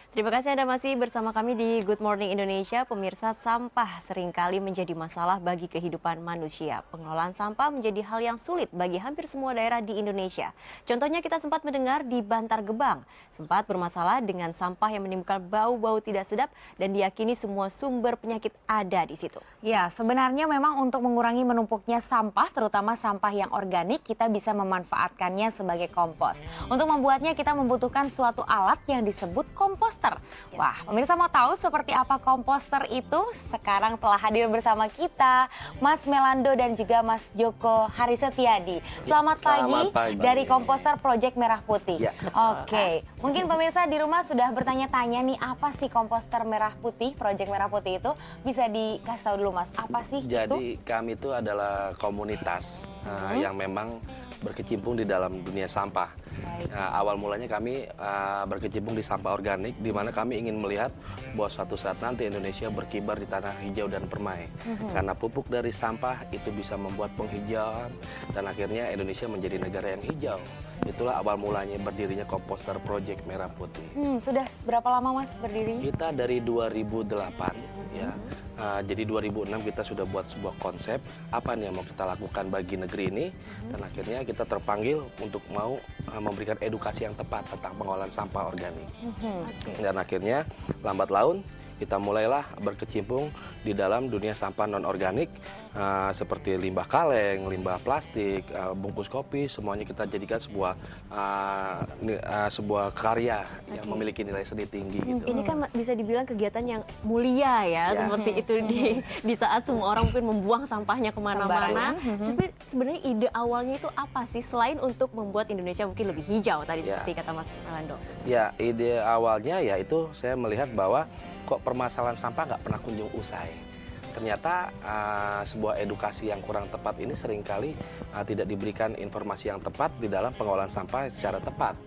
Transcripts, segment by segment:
Terima kasih Anda masih bersama kami di Good Morning Indonesia. Pemirsa, sampah seringkali menjadi masalah bagi kehidupan manusia. Pengelolaan sampah menjadi hal yang sulit bagi hampir semua daerah di Indonesia. Contohnya kita sempat mendengar di Bantar Gebang, sempat bermasalah dengan sampah yang menimbulkan bau-bau tidak sedap dan diyakini semua sumber penyakit ada di situ. Ya, sebenarnya memang untuk mengurangi menumpuknya sampah, terutama sampah yang organik, kita bisa memanfaatkannya sebagai kompos. Untuk membuatnya kita membutuhkan suatu alat yang disebut komposter. Wah, pemirsa mau tahu seperti apa komposter itu? Sekarang telah hadir bersama kita Mas Melando dan juga Mas Joko Harisetiadi. Selamat pagi dari komposter Project Merah Putih. Ya. Oke, mungkin pemirsa di rumah sudah bertanya-tanya nih, apa sih komposter Merah Putih, Project Merah Putih itu? Bisa dikasih tahu dulu Mas, apa sih itu? Jadi kami itu adalah komunitas yang memang berkecimpung di dalam dunia sampah. Awal mulanya kami berkecimpung di sampah organik, di mana kami ingin melihat bahwa suatu saat nanti Indonesia berkibar di tanah hijau dan permai. Karena pupuk dari sampah itu bisa membuat penghijauan dan akhirnya Indonesia menjadi negara yang hijau. Itulah awal mulanya berdirinya Komposter Project Merah Putih. Sudah berapa lama Mas berdiri? Kita dari 2008 ya. Jadi 2006 kita sudah buat sebuah konsep apa nih yang mau kita lakukan bagi negeri ini, dan akhirnya kita terpanggil untuk mau memberikan edukasi yang tepat tentang pengolahan sampah organik. Dan akhirnya lambat laun kita mulailah berkecimpung di dalam dunia sampah non-organik seperti limbah kaleng, limbah plastik, bungkus kopi, semuanya kita jadikan sebuah karya yang memiliki nilai seni tinggi. Gitu. Ini kan bisa dibilang kegiatan yang mulia ya, seperti itu di saat semua orang mungkin membuang sampahnya kemana-mana. Tapi sebenarnya ide awalnya itu apa sih, selain untuk membuat Indonesia mungkin lebih hijau tadi seperti kata Mas Melando? Ya, ide awalnya yaitu saya melihat bahwa kok permasalahan sampah nggak pernah kunjung usai. Ternyata sebuah edukasi yang kurang tepat ini seringkali tidak diberikan informasi yang tepat di dalam pengolahan sampah secara tepat.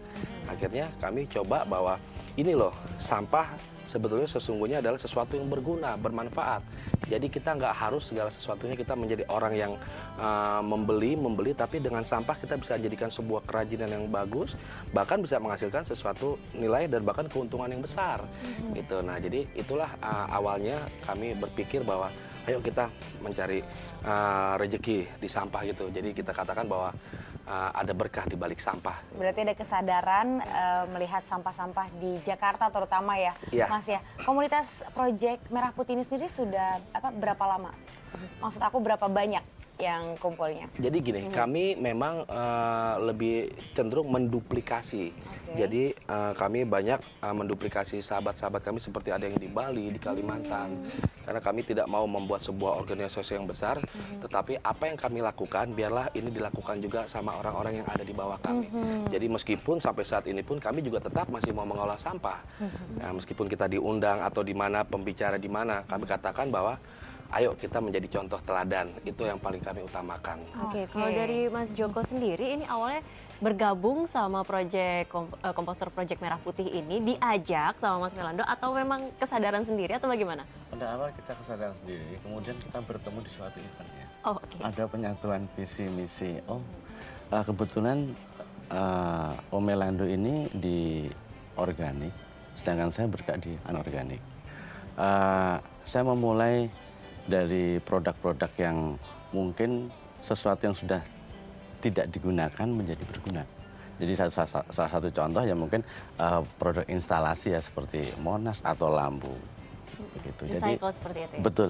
Akhirnya kami coba bahwa ini loh, sampah sebetulnya sesungguhnya adalah sesuatu yang berguna, bermanfaat. Jadi kita nggak harus segala sesuatunya kita menjadi orang yang membeli, tapi dengan sampah kita bisa jadikan sebuah kerajinan yang bagus, bahkan bisa menghasilkan sesuatu nilai dan bahkan keuntungan yang besar. Gitu. Nah, jadi itulah awalnya kami berpikir bahwa ayo kita mencari rezeki di sampah gitu. Jadi kita katakan bahwa ada berkah di balik sampah. Berarti ada kesadaran melihat sampah-sampah di Jakarta terutama ya, Mas ya. Komunitas Project Merah Putih ini sendiri sudah berapa lama? Maksud aku berapa banyak yang kumpulnya? Jadi gini, kami memang lebih cenderung menduplikasi. Jadi kami banyak menduplikasi sahabat-sahabat kami seperti ada yang di Bali, di Kalimantan. Karena kami tidak mau membuat sebuah organisasi yang besar, tetapi apa yang kami lakukan, biarlah ini dilakukan juga sama orang-orang yang ada di bawah kami. Jadi meskipun sampai saat ini pun kami juga tetap masih mau mengolah sampah. Nah, meskipun kita diundang atau di mana, pembicara di mana, kami katakan bahwa ayo kita menjadi contoh teladan, itu yang paling kami utamakan. Oke, kalau dari Mas Joko sendiri, ini awalnya bergabung sama Komposter Project Merah Putih ini diajak sama Mas Melando atau memang kesadaran sendiri atau bagaimana? Pada awal kita kesadaran sendiri, kemudian kita bertemu di suatu event ya. Oh, oke. Ada penyatuan visi misi. Kebetulan Om Melando ini di organik, sedangkan saya bergerak di anorganik. Saya memulai dari produk-produk yang mungkin sesuatu yang sudah tidak digunakan menjadi berguna. Jadi salah satu contoh ya mungkin produk instalasi ya seperti Monas atau lampu. Begitu. Jadi seperti itu ya? Betul.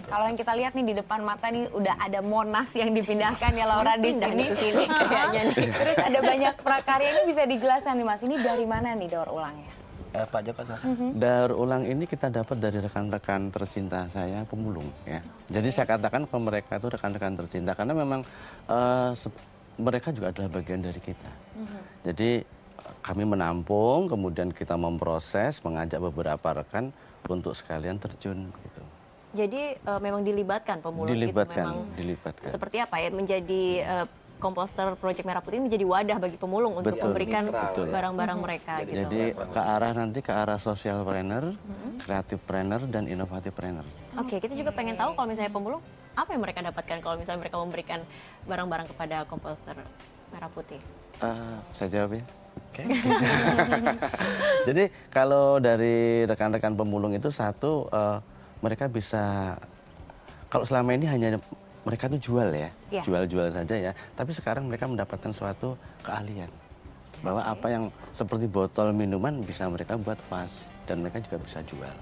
Kalau yang kita lihat nih di depan mata nih udah ada Monas yang dipindahkan ya Laura di sini. Kayaknya nih. Terus ada banyak prakarya, ini bisa dijelaskan nih Mas, ini dari mana nih daur ulangnya? Pak Joko, silakan. Daur ulang ini kita dapat dari rekan-rekan tercinta saya pemulung ya. Jadi saya katakan kalau mereka itu rekan-rekan tercinta karena memang mereka juga adalah bagian dari kita. Jadi kami menampung, kemudian kita memproses, mengajak beberapa rekan untuk sekalian terjun gitu. Jadi memang dilibatkan pemulung itu memang. Dilibatkan. Seperti apa ya, menjadi Komposter Project Merah Putih menjadi wadah bagi pemulung untuk memberikan barang-barang mereka. Gitu. Jadi ke arah social planner, kreatif planner, dan inovatif planner. Oke, kita juga pengen tahu kalau misalnya pemulung, apa yang mereka dapatkan kalau misalnya mereka memberikan barang-barang kepada Komposter Merah Putih? Saya jawab ya. Oke. Jadi kalau dari rekan-rekan pemulung itu satu, mereka bisa, kalau selama ini hanya mereka tuh jual ya, Iya. jual-jual saja ya. Tapi sekarang mereka mendapatkan suatu keahlian bahwa apa yang seperti botol minuman bisa mereka buat vas dan mereka juga bisa jual.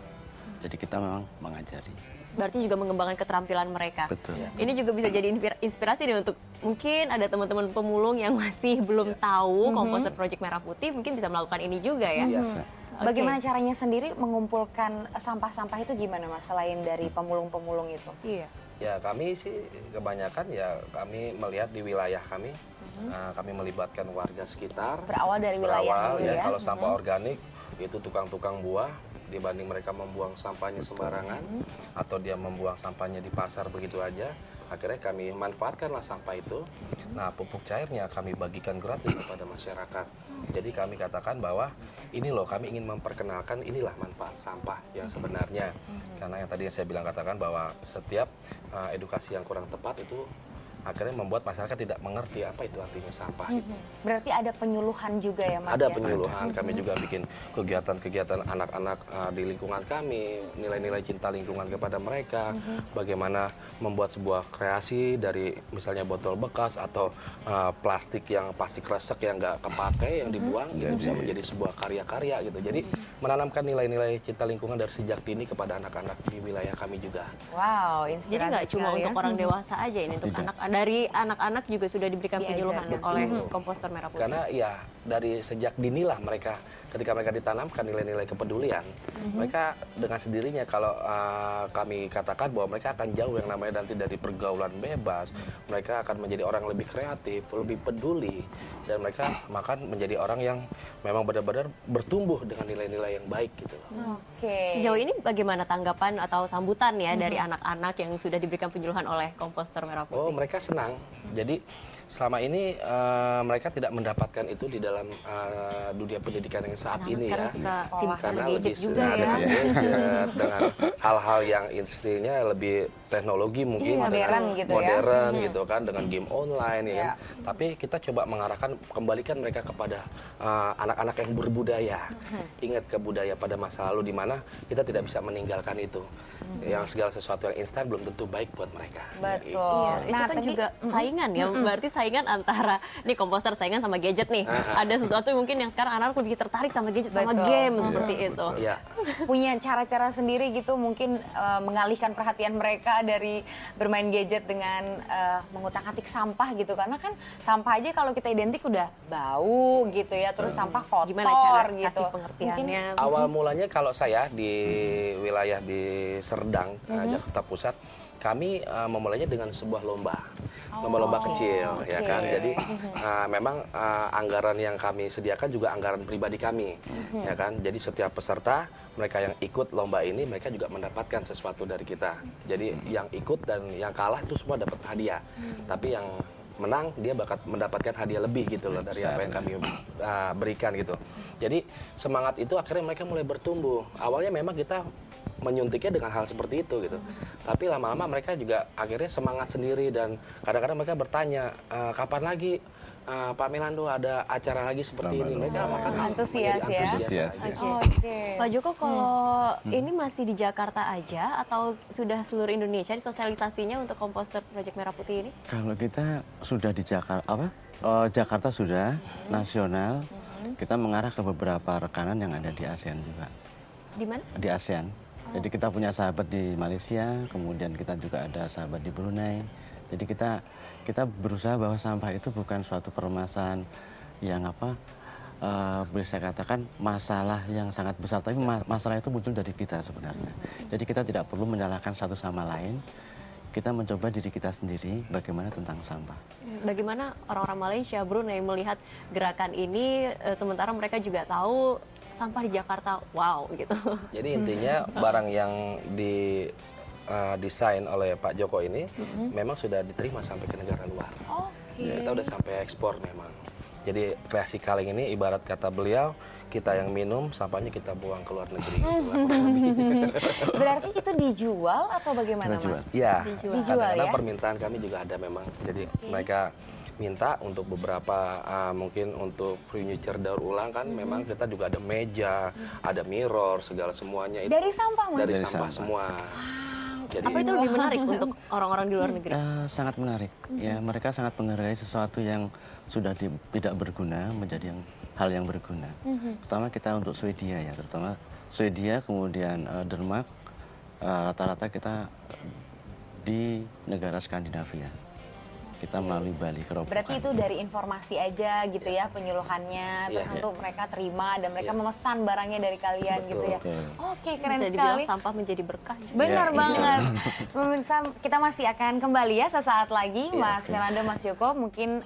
Jadi kita memang mengajari. Berarti juga mengembangkan keterampilan mereka. Betul. Ini juga bisa jadi inspirasi nih untuk mungkin ada teman-teman pemulung yang masih belum tahu komposter Project Merah Putih, mungkin bisa melakukan ini juga ya. Biasa. Oke. Bagaimana caranya sendiri mengumpulkan sampah-sampah itu gimana Mas, selain dari pemulung-pemulung itu? Iya. Ya kami sih kebanyakan ya kami melihat di wilayah kami, kami melibatkan warga sekitar. Berawal dari wilayah Berawal dulu ya, ya. kalau sampah organik itu tukang-tukang buah dibanding mereka membuang sampahnya sembarangan atau dia membuang sampahnya di pasar begitu aja, akhirnya kami manfaatkanlah sampah itu. Nah, pupuk cairnya kami bagikan gratis kepada masyarakat. Jadi kami katakan bahwa ini loh, kami ingin memperkenalkan inilah manfaat sampah yang sebenarnya. Karena yang tadi yang saya bilang katakan bahwa setiap edukasi yang kurang tepat itu akhirnya membuat masyarakat tidak mengerti apa itu artinya sampah. Gitu. Berarti ada penyuluhan juga ya Mas? Ada ya? penyuluhan, kami juga bikin kegiatan-kegiatan anak-anak di lingkungan kami, nilai-nilai cinta lingkungan kepada mereka, bagaimana membuat sebuah kreasi dari misalnya botol bekas atau plastik resek yang nggak kepakai, yang dibuang, itu bisa menjadi sebuah karya-karya gitu. Jadi menanamkan nilai-nilai cinta lingkungan dari sejak dini kepada anak-anak di wilayah kami juga. Wow, inspirasi Jadi nggak cuma sekali untuk ya. orang dewasa aja ini, untuk Tidak. dari anak-anak juga sudah diberikan penyuluhan Diajarkan. oleh komposter Merah Putih. Karena ya dari sejak dinilah mereka, ketika mereka ditanamkan nilai-nilai kepedulian, mereka dengan sendirinya kalau kami katakan bahwa mereka akan jauh yang namanya nanti dari pergaulan bebas, mereka akan menjadi orang lebih kreatif, lebih peduli, dan mereka akan menjadi orang yang memang benar-benar bertumbuh dengan nilai-nilai yang baik gitu. Oke. Sejauh ini bagaimana tanggapan atau sambutan ya dari anak-anak yang sudah diberikan penyuluhan oleh komposter Merah Putih? Oh, mereka senang. Jadi selama ini mereka tidak mendapatkan itu di dalam dunia pendidikan yang saat Anak-anak ini sekarang ya. suka sibuk sama Karena gadget lebih juga ada ya. gadget dengan hal-hal yang istilahnya lebih teknologi mungkin, Iya, modern dengan gitu ya. modern gitu kan, dengan game online ya. Iya. Kan. Tapi kita coba mengarahkan, kembalikan mereka kepada anak-anak yang berbudaya. Ingat ke budaya pada masa lalu di mana kita tidak bisa meninggalkan itu. Yang segala sesuatu yang instan belum tentu baik buat mereka. Betul. Iya, itu Nah, kan tadi- juga saingan ya, berarti saingan antara nih komposter saingan sama gadget nih. Ada sesuatu mungkin yang sekarang anak lebih tertarik sama gadget, sama Betul. game seperti itu. Iya. punya cara-cara sendiri gitu mungkin mengalihkan perhatian mereka dari bermain gadget dengan mengutak-atik sampah gitu, karena kan sampah aja kalau kita identik udah bau gitu ya, terus sampah kotor Gimana cara gitu. kasih pengertiannya? Awal mulanya kalau saya di wilayah di Serdang, Jakarta Pusat, kami memulainya dengan sebuah lomba. Lomba-lomba kecil ya kan. oke. Jadi memang anggaran yang kami sediakan juga anggaran pribadi kami. Ya kan. Jadi setiap peserta mereka yang ikut lomba ini mereka juga mendapatkan sesuatu dari kita. Jadi yang ikut dan yang kalah itu semua dapat hadiah. Tapi yang menang dia bakal mendapatkan hadiah lebih gitu loh dari apa yang kami berikan gitu. Jadi semangat itu akhirnya mereka mulai bertumbuh. Awalnya memang kita menyuntiknya dengan hal seperti itu gitu. Tapi lama-lama mereka juga akhirnya semangat sendiri dan kadang-kadang mereka bertanya, kapan lagi Pak Melando ada acara lagi seperti ini? Mereka akan Antusias menjadi ya? antusias. Oke. Oke. Pak Joko, kalau ini masih di Jakarta aja atau sudah seluruh Indonesia di sosialisasinya untuk komposter Project Merah Putih ini? Kalau kita sudah di Jakarta, Jakarta sudah nasional, kita mengarah ke beberapa rekanan yang ada di ASEAN juga. Di mana? Di ASEAN. Jadi kita punya sahabat di Malaysia, kemudian kita juga ada sahabat di Brunei. Jadi kita berusaha bahwa sampah itu bukan suatu permasalahan yang boleh saya katakan masalah yang sangat besar, tapi masalah itu muncul dari kita sebenarnya. Jadi kita tidak perlu menyalahkan satu sama lain. Kita mencoba diri kita sendiri bagaimana tentang sampah. Bagaimana orang-orang Malaysia, Brunei melihat gerakan ini, sementara mereka juga tahu sampah di Jakarta, wow gitu. Jadi intinya barang yang desain oleh Pak Joko ini memang sudah diterima sampai ke negara luar. Oke. Kita udah sampai ekspor memang. Jadi kreasi kaleng ini ibarat kata beliau, kita yang minum, sampahnya kita buang ke luar negeri. Gitu lah, kurang lebih. Berarti itu dijual atau bagaimana Kita jual. Mas? Iya, Dijual. Dijual kadang-kadang ya? permintaan kami juga ada memang. Jadi mereka minta untuk beberapa mungkin untuk furniture daur ulang kan memang kita juga ada meja, ada mirror, segala semuanya itu Dari sampah, Mas? dari Dari sampah sampah. semua. Jadi Apa itu lebih menarik untuk orang-orang di luar negeri? Sangat menarik. Ya, mereka sangat menghargai sesuatu yang sudah tidak berguna menjadi hal yang berguna. Terutama kita untuk Swedia ya, terutama Swedia, kemudian Denmark, rata-rata kita di negara Skandinavia. Kita melalui Bali Kerobokan. Berarti itu dari informasi aja gitu ya penyuluhannya, terus Iya. untuk mereka terima dan mereka Iya. memesan barangnya dari kalian Betul. gitu ya. Betul. Oke, keren Bisa dibilang sekali. sampah menjadi berkah. Benar Ya, banget. Pemirsa, kita masih akan kembali ya sesaat lagi. Iya, Mas oke. Melanda, Mas Joko mungkin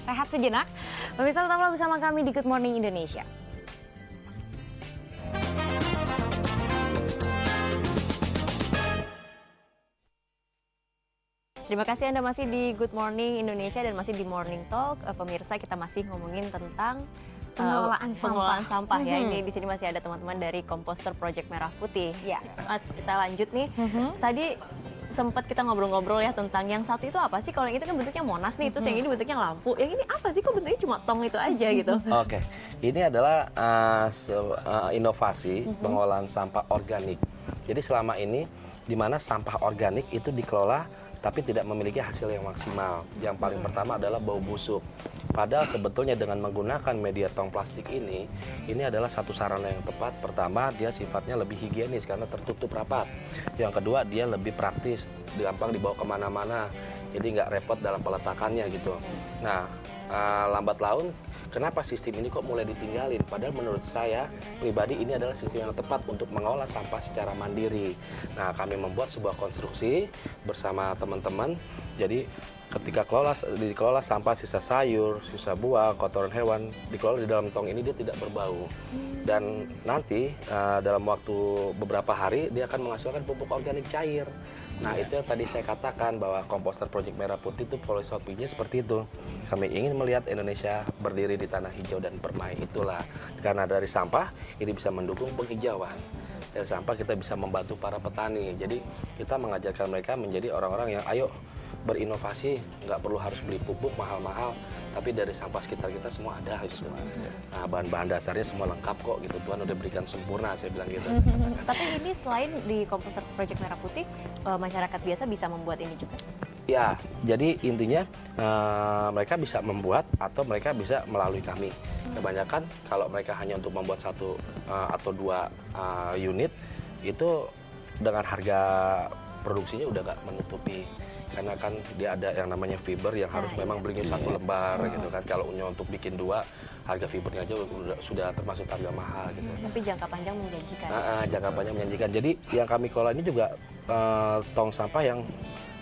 rehat sejenak. Pemirsa, tetaplah bersama kami di Good Morning Indonesia. Terima kasih Anda masih di Good Morning Indonesia dan masih di Morning Talk. Pemirsa, kita masih ngomongin tentang Pengelolaan sampah ya. Mhm. Ini di sini masih ada teman-teman dari Komposter Project Merah Putih. Ya. Mas, kita lanjut nih. Tadi sempat kita ngobrol-ngobrol ya tentang yang satu itu apa sih? Kalau yang itu kan bentuknya monas nih, terus yang ini bentuknya lampu. Yang ini apa sih? Kok bentuknya cuma tong itu aja gitu? Oke, ini adalah inovasi pengolahan sampah organik. Jadi selama ini di mana sampah organik itu dikelola tapi tidak memiliki hasil yang maksimal. Yang paling pertama adalah bau busuk. Padahal sebetulnya dengan menggunakan media tong plastik ini adalah satu sarana yang tepat. Pertama, dia sifatnya lebih higienis karena tertutup rapat. Yang kedua, dia lebih praktis, gampang dibawa kemana-mana. Jadi nggak repot dalam peletakannya gitu. Nah, lambat laun, kenapa sistem ini kok mulai ditinggalin? Padahal menurut saya pribadi ini adalah sistem yang tepat untuk mengolah sampah secara mandiri. Nah, kami membuat sebuah konstruksi bersama teman-teman. Jadi ketika dikelola sampah sisa sayur, sisa buah, kotoran hewan, dikelola di dalam tong ini dia tidak berbau. Dan nanti dalam waktu beberapa hari dia akan menghasilkan pupuk organik cair. Nah, itu yang tadi saya katakan bahwa Komposter Project Merah Putih itu filosofinya seperti itu. Kami ingin melihat Indonesia berdiri di tanah hijau dan permai. Itulah karena dari sampah ini bisa mendukung penghijauan. Dari sampah kita bisa membantu para petani. Jadi kita mengajarkan mereka menjadi orang-orang yang ayo berinovasi, nggak perlu harus beli pupuk mahal-mahal, tapi dari sampah sekitar kita semua ada gitu. Nah, bahan-bahan dasarnya semua lengkap kok gitu. Tuhan udah berikan sempurna, saya bilang gitu. Tapi ini selain di Komposter Project Merah Putih, masyarakat biasa bisa membuat ini juga. Ya, jadi intinya mereka bisa membuat atau mereka bisa melalui kami. Kebanyakan kalau mereka hanya untuk membuat satu atau dua unit, itu dengan harga produksinya udah nggak menutupi. Karena kan dia ada yang namanya fiber yang harus memang belinya satu lembar gitu kan. Kalau untuk bikin dua, harga fibernya aja sudah termasuk harga mahal gitu. Tapi jangka panjang menjanjikan. Jangka panjang menjanjikan. Jadi yang kami kelola ini juga tong sampah yang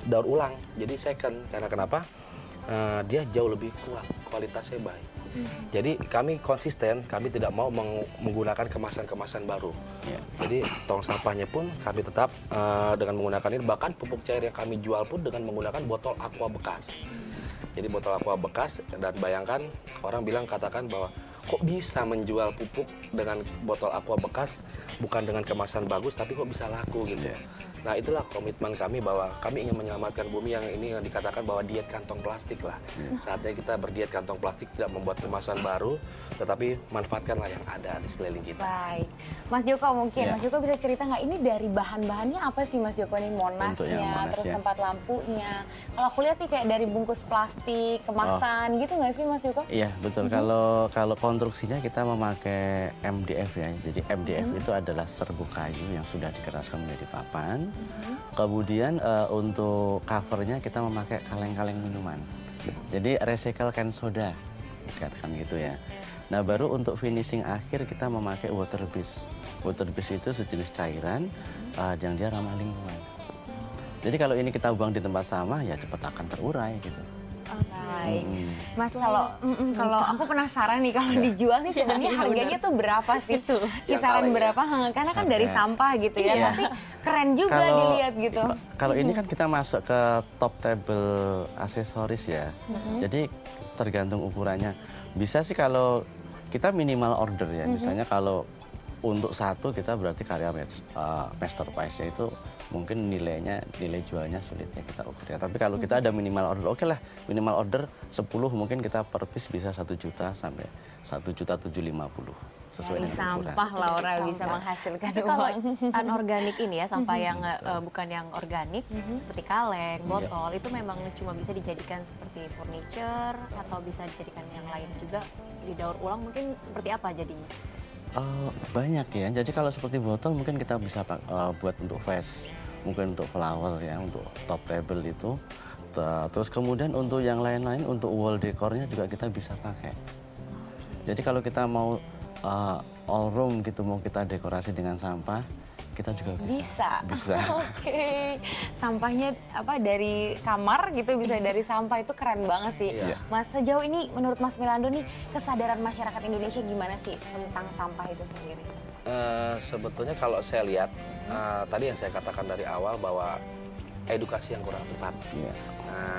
daur ulang, jadi second. Karena kenapa? Dia jauh lebih kuat, kualitasnya baik. Jadi kami konsisten, kami tidak mau menggunakan kemasan-kemasan baru. Jadi tong sampahnya pun kami tetap dengan menggunakan ini. Bahkan pupuk cair yang kami jual pun dengan menggunakan botol aqua bekas. Jadi botol aqua bekas, dan bayangkan orang katakan bahwa kok bisa menjual pupuk dengan botol aqua bekas bukan dengan kemasan bagus tapi kok bisa laku gitu. Nah, itulah komitmen kami bahwa kami ingin menyelamatkan bumi yang ini yang dikatakan bahwa diet kantong plastik lah. Saatnya kita berdiet kantong plastik, tidak membuat kemasan baru, tetapi manfaatkanlah yang ada di sekeliling kita. Baik, Mas Joko mungkin, Mas Joko bisa cerita nggak ini dari bahan-bahannya apa sih Mas Joko nih, monasnya, terus tempat lampunya. Kalau aku lihat nih kayak dari bungkus plastik, kemasan gitu nggak sih Mas Joko? Iya betul. Kalau konstruksinya kita memakai MDF ya. Jadi MDF itu adalah serbuk kayu yang sudah dikeraskan menjadi papan. Kemudian untuk covernya kita memakai kaleng-kaleng minuman. Jadi recycle can soda, dikatakan gitu ya. Nah, baru untuk finishing akhir kita memakai water base. Water base itu sejenis cairan yang dia ramah lingkungan. Jadi kalau ini kita buang di tempat sampah ya cepat akan terurai gitu. Baik, Mas, kalau aku penasaran nih kalau dijual nih sebenarnya harganya tuh berapa sih? Kisaran berapa? Karena kan dari sampah gitu ya, tapi keren juga dilihat gitu. Kalau ini kan kita masuk ke top table aksesoris ya, jadi tergantung ukurannya. Bisa sih kalau kita minimal order ya, misalnya kalau untuk satu kita berarti karya masterpiece itu mungkin nilai jualnya sulit ya kita ukur ya. Tapi kalau kita ada minimal order, oke lah minimal order 10 mungkin kita per piece bisa 1 juta sampai 1.750.000 sesuai Dari dengan ukuran. sampah Laura Dari bisa sampah. menghasilkan Tapi kalau uang. anorganik ini ya, sampah yang bukan yang organik seperti kaleng, botol itu memang cuma bisa dijadikan seperti furniture atau bisa dijadikan yang lain juga, didaur ulang mungkin seperti apa jadinya? Banyak ya. Jadi kalau seperti botol mungkin kita bisa buat untuk vase, mungkin untuk flower ya, untuk top table itu. Terus kemudian untuk yang lain-lain, untuk wall dekornya juga kita bisa pakai. Jadi kalau kita mau all room gitu, mau kita dekorasi dengan sampah, kita juga bisa. Bisa. Oke. Sampahnya dari kamar gitu bisa dari sampah, itu keren banget sih. Iya. Mas, sejauh ini menurut Mas Milando nih kesadaran masyarakat Indonesia gimana sih tentang sampah itu sendiri? Sebetulnya kalau saya lihat tadi yang saya katakan dari awal bahwa edukasi yang kurang tepat. Iya.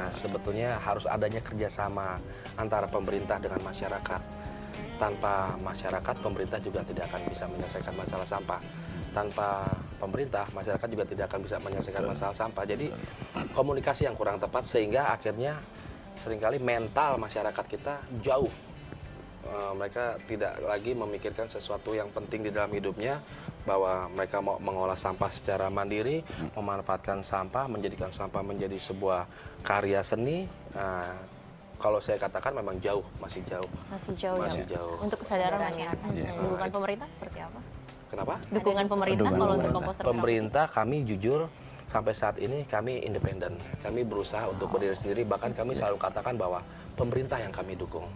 Sebetulnya harus adanya kerjasama antara pemerintah dengan masyarakat. Tanpa masyarakat, pemerintah juga tidak akan bisa menyelesaikan masalah sampah. Tanpa pemerintah, masyarakat juga tidak akan bisa menyelesaikan masalah sampah. Jadi komunikasi yang kurang tepat sehingga akhirnya seringkali mental masyarakat kita jauh. Mereka tidak lagi memikirkan sesuatu yang penting di dalam hidupnya, bahwa mereka mau mengolah sampah secara mandiri, memanfaatkan sampah, menjadikan sampah menjadi sebuah karya seni. Kalau saya katakan memang jauh, masih jauh. Masih jauh Masih ya. jauh. Untuk kesadaran Kesadarannya. masyarakat. Dukungan pemerintah seperti apa? Kenapa? Dukungan pemerintah Dukungan kalau untuk pemerintah. komposter merah Pemerintah kami jujur sampai saat ini kami independen. Kami berusaha untuk berdiri sendiri, bahkan kami selalu katakan bahwa pemerintah yang kami dukung.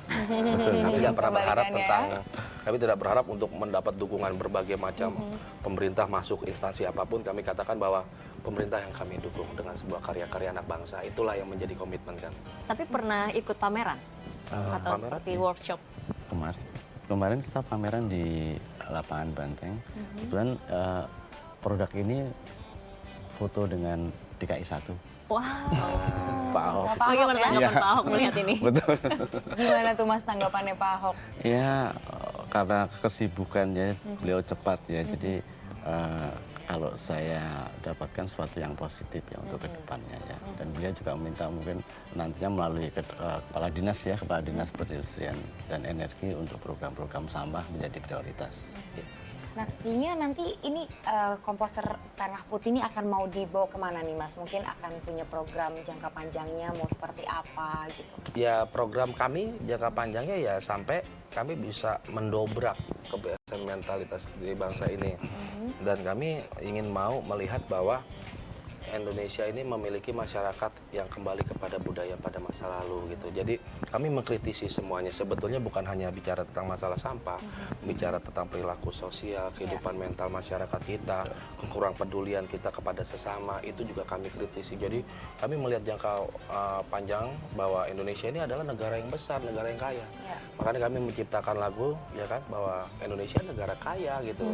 Kami tidak pernah berharap Kebalikannya. kami tidak berharap untuk mendapat dukungan berbagai macam pemerintah masuk instansi apapun. Kami katakan bahwa pemerintah yang kami dukung dengan sebuah karya-karya anak bangsa. Itulah yang menjadi komitmen kami. Tapi pernah ikut pameran atau pameran? seperti workshop? Kemarin kita pameran di lapangan Banteng. Kebetulan produk ini foto dengan DKI 1. Wow. Pak Ahok. Pak Ahok Bagaimana ya? tanggapan Iya. Pak Ahok melihat ini? Betul. Gimana tuh Mas tanggapannya Pak Ahok? Ya karena kesibukannya beliau cepat ya. Jadi kalau saya dapatkan sesuatu yang positif ya untuk kedepannya ya. Dan beliau juga meminta mungkin nantinya melalui kepala dinas ya, kepala dinas perindustrian dan energi untuk program-program sampah menjadi prioritas. Nantinya nanti ini komposter tanah putih ini akan mau dibawa kemana nih Mas? Mungkin akan punya program jangka panjangnya mau seperti apa gitu? Ya program kami jangka panjangnya ya sampai kami bisa mendobrak kebiasaan mentalitas di bangsa ini. Dan kami ingin mau melihat bahwa Indonesia ini memiliki masyarakat yang kembali kepada budaya pada masa lalu gitu. Jadi kami mengkritisi semuanya. Sebetulnya bukan hanya bicara tentang masalah sampah, bicara tentang perilaku sosial, kehidupan mental masyarakat kita, kekurang pedulian kita kepada sesama, itu juga kami kritisi. Jadi kami melihat jangka panjang bahwa Indonesia ini adalah negara yang besar, negara yang kaya. Makanya kami menciptakan lagu ya kan bahwa Indonesia negara kaya gitu.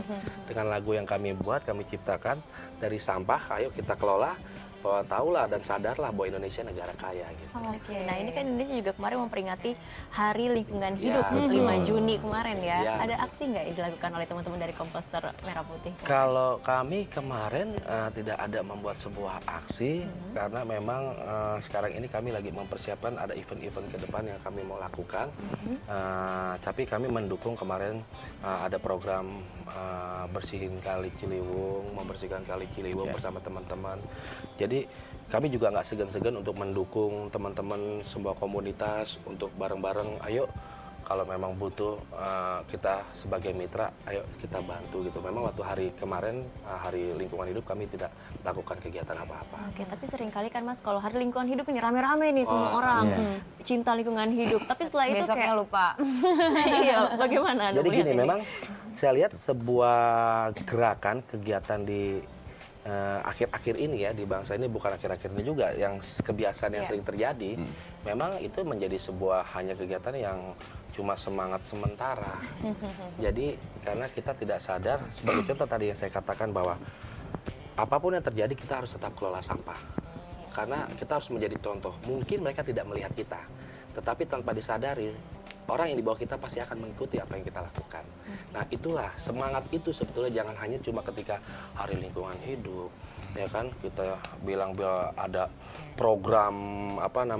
Dengan lagu yang kami buat, kami ciptakan dari sampah, ayo kita kelola, bahwa tahulah dan sadarlah bahwa Indonesia negara kaya gitu. Oke. Nah ini kan Indonesia juga kemarin memperingati Hari Lingkungan Hidup betul. 5 Juni kemarin ya. Ya, Ada betul. aksi nggak yang dilakukan oleh teman-teman dari Komposter Merah Putih? Kalau kami kemarin tidak ada membuat sebuah aksi karena memang sekarang ini kami lagi mempersiapkan ada event-event ke depan yang kami mau lakukan. Tapi kami mendukung kemarin ada program bersihin Kali Ciliwung, membersihkan Kali Ciliwung bersama teman-teman. Jadi kami juga nggak segan-segan untuk mendukung teman-teman sebuah komunitas untuk bareng-bareng. Ayo kalau memang butuh kita sebagai mitra, ayo kita bantu gitu. Memang waktu hari kemarin Hari Lingkungan Hidup kami tidak lakukan kegiatan apa-apa. Oke, tapi seringkali kan Mas kalau Hari Lingkungan Hidup ini rame-rame nih semua orang cinta lingkungan hidup. Tapi setelah itu Besoknya kayak lupa. iya, bagaimana Anda Jadi melihat gini, ini? memang saya lihat sebuah gerakan kegiatan di akhir-akhir ini ya di bangsa ini, bukan akhir-akhir ini juga, yang kebiasaan yang sering terjadi, memang itu menjadi sebuah hanya kegiatan yang cuma semangat sementara. Jadi karena kita tidak sadar, sebagai contoh tadi yang saya katakan bahwa apapun yang terjadi kita harus tetap kelola sampah. Karena kita harus menjadi contoh. Mungkin mereka tidak melihat kita, tetapi tanpa disadari orang yang di bawah kita pasti akan mengikuti apa yang kita lakukan. Nah, itulah semangat itu sebetulnya jangan hanya cuma ketika Hari Lingkungan Hidup, ya kan, kita bilang bahwa ada program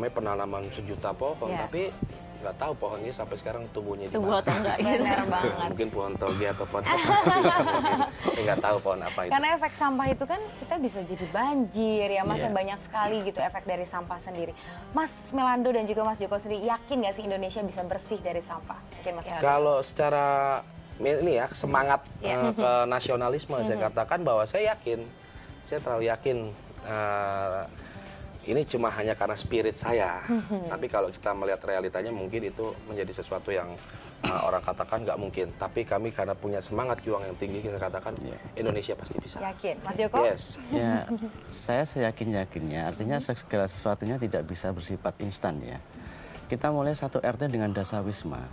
penanaman 1 juta pohon, tapi nggak tahu pohonnya sampai sekarang tumbuhnya di Tumbuh mana. atau enggak? Benar banget. Mungkin pohon toge atau pohon apa, nggak tahu pohon apa itu. Karena efek sampah itu kan kita bisa jadi banjir ya Mas, Iya. banyak sekali gitu efek dari sampah sendiri. Mas Melando dan juga Mas Joko sendiri yakin nggak sih Indonesia bisa bersih dari sampah? Mungkin Mas Melando. Kalau secara ini ya semangat ke nasionalisme saya katakan bahwa saya terlalu yakin ini cuma hanya karena spirit saya. Tapi kalau kita melihat realitanya mungkin itu menjadi sesuatu yang orang katakan nggak mungkin. Tapi kami karena punya semangat juang yang tinggi, kita katakan Indonesia pasti bisa. Yakin, Mas Joko? Yes. Ya, saya seyakin-yakinnya. Artinya segala sesuatunya tidak bisa bersifat instan ya. Kita mulai satu RT dengan dasawisma,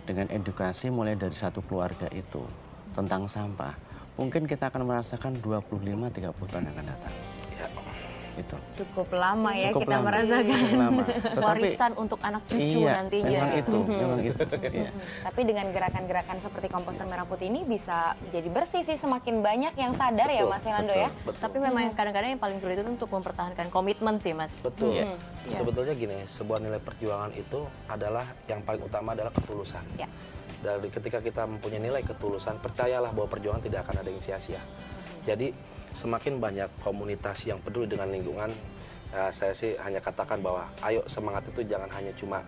dengan edukasi mulai dari satu keluarga itu tentang sampah. Mungkin kita akan merasakan 25-30 tahun yang akan datang. Ya. Itu. Cukup lama ya Cukup kita lama, merasakan. cukup lama. Warisan untuk anak cucu iya, nantinya. memang itu. Iya. Tapi dengan gerakan-gerakan seperti komposter merah putih ini bisa jadi bersih sih, semakin banyak yang sadar ya Betul, Mas Melando betul, ya. betul. Tapi memang kadang-kadang yang paling sulit itu untuk mempertahankan komitmen sih, Mas. Betul. Iya. Sebetulnya gini, sebuah nilai perjuangan itu adalah yang paling utama adalah ketulusan. Ya. Dari ketika kita mempunyai nilai ketulusan, percayalah bahwa perjuangan tidak akan ada yang sia-sia. Jadi semakin banyak komunitas yang peduli dengan lingkungan, saya sih hanya katakan bahwa ayo semangat itu jangan hanya cuma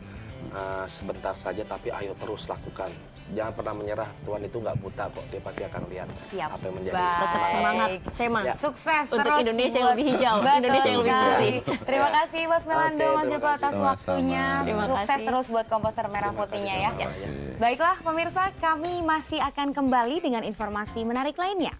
sebentar saja, tapi ayo terus lakukan. Jangan pernah menyerah, Tuhan itu nggak buta kok, dia pasti akan lihat Siap. apa yang menjadi Baik. Tetap semangat, Sema. Ya. Sukses Untuk terus Indonesia yang buat- lebih hijau, Betul Indonesia yang lebih sekali. bersih. Terima kasih Mas Melando, Oke, Mas terima Joko atas kasih. Sama-sama. waktunya. Terima Sukses kasih. terus buat komposter merah Terima putihnya kasih ya. sama-sama. Terima kasih. Baiklah pemirsa, kami masih akan kembali dengan informasi menarik lainnya.